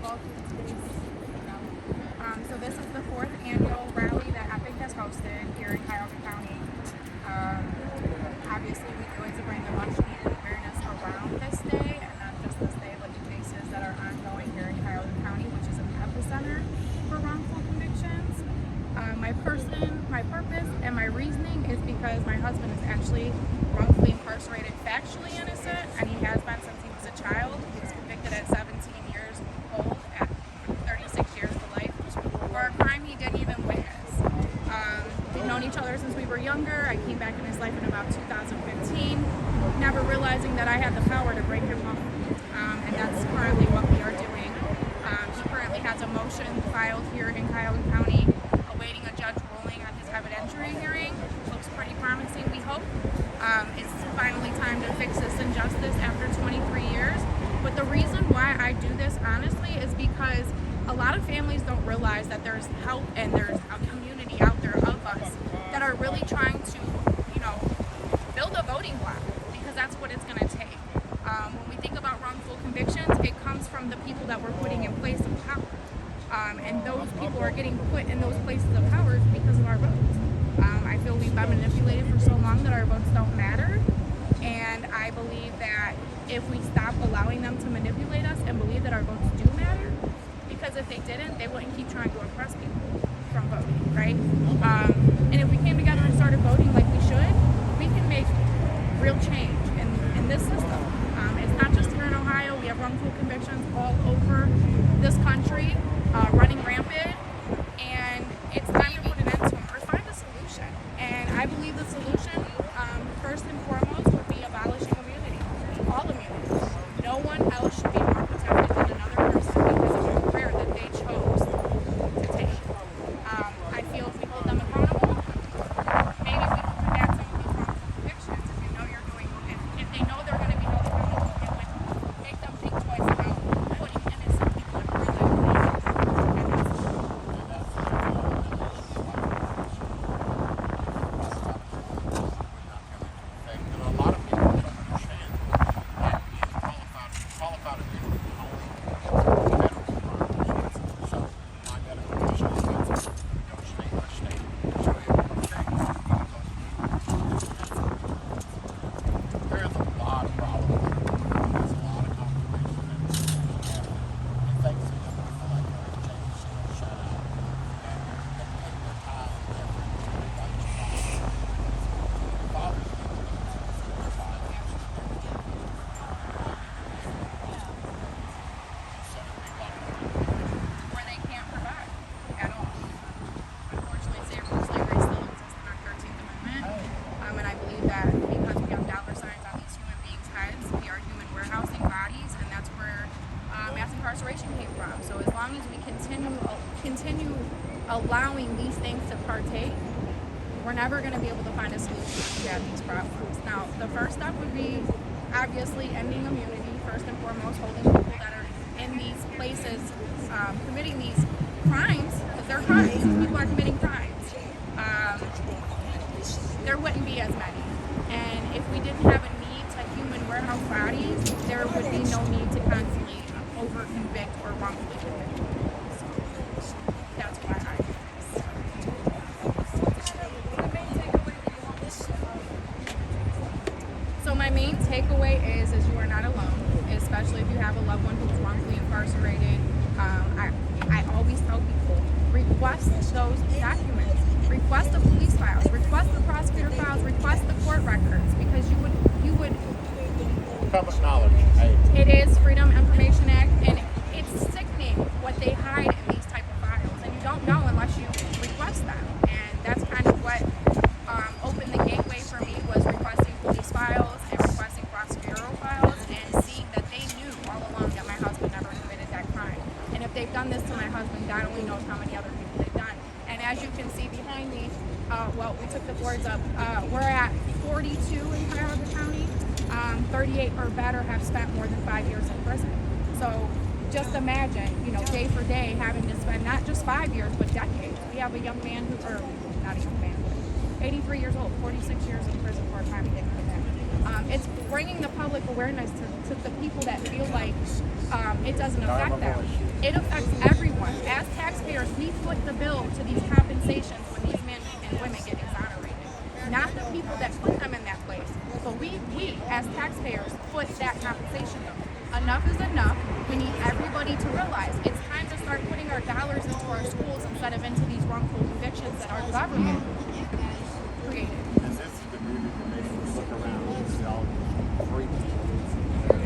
involved in today's, so this is the fourth annual rally that Epic has hosted here in Cuyahoga County. Obviously, we do it to bring the much needed awareness around this day, and not just this day, but the cases that are ongoing here in Cuyahoga County, which is an epicenter for wrongful convictions. My purpose, and my reasoning is because my husband is actually wrongfully incarcerated, factually innocent, and he has been since he was a child. He was convicted at 17 years old, at 36 years to life, for a crime he didn't even witness. We've known each other since we were younger. I came back in his life in about 2015, never realizing that I had the power to bring him home, and that's currently what we are doing. He currently has a motion filed here in Cuyahoga County, awaiting a judge ruling on his evidentiary hearing. Looks pretty promising, we hope. It's finally time to fix this injustice after 23 years. But the reason why I do this, honestly, is because a lot of families don't realize that there's help and there's a community out there of us that are really trying to, build a voting bloc, because that's what it's going to take. When we think about wrongful convictions, it comes from the people that we're putting in place of power. And those people are getting put in those places of power because of our votes. I feel we've been manipulated for so long that our votes don't matter. And I believe that if we stop allowing them to manipulate us and believe that our votes do matter, because if they didn't, they wouldn't keep trying to oppress people from voting, right? And if we came together and started voting like we should, we can make real change in this system. It's not just here in Ohio. We have wrongful convictions all over this country, running rampant, and it's time to put an end to them or find a solution. And I believe the solution, first and foremost, would be abolishing immunity, all immunity. No one else should be more protected than another person because of the career that they chose to take. I feel if we hold them accountable, maybe we can combat some of these wrongful convictions. If they know they're going to be held accountable, it would make them think twice about putting innocent people in prison. Incarceration came from. So as long as we continue allowing these things to partake, we're never going to be able to find a solution to combat these problems. Now, the first step would be obviously ending immunity, first and foremost, holding people that are in these places committing these crimes, because they're crimes. These people are committing crimes. There wouldn't be as many. And if we didn't have a need to human warehouse bodies, there would be no need to constantly over-convict or wrongfully convict people. So that's why I do this. So my main takeaway is you are not alone, especially if you have a loved one who's wrongfully incarcerated. I always tell people, request those documents, request the police files, request the prosecutor files, request the court records, because you would public knowledge. It is Freedom Information Act, and it's sickening what they hide in these type of files, and you don't know unless you request them. And that's kind of what opened the gateway for me, was requesting police files and requesting prosecutorial files, and seeing that they knew all along that my husband never committed that crime. And if they've done this to my husband, God only knows how many other people they've done. And as you can see behind me, we took the boards up. We're at 42 in Cuyahoga County. 38 or better have spent more than 5 years in prison. So just imagine, day for day having to spend not just 5 years, but decades. We have a young man not a young man, but 83 years old, 46 years in prison for a crime he didn't commit. It's bringing the public awareness to the people that feel like it doesn't affect them. It affects everyone. As taxpayers, we foot the bill to these compensations when these men and women get exonerated. Not the people that put them in that place, but we as taxpayers foot that compensation bill. Enough is enough. We need everybody to realize it's time to start putting our dollars into our schools instead of into these wrongful convictions that our government created. And this is the beauty that makes us look around and see all the free people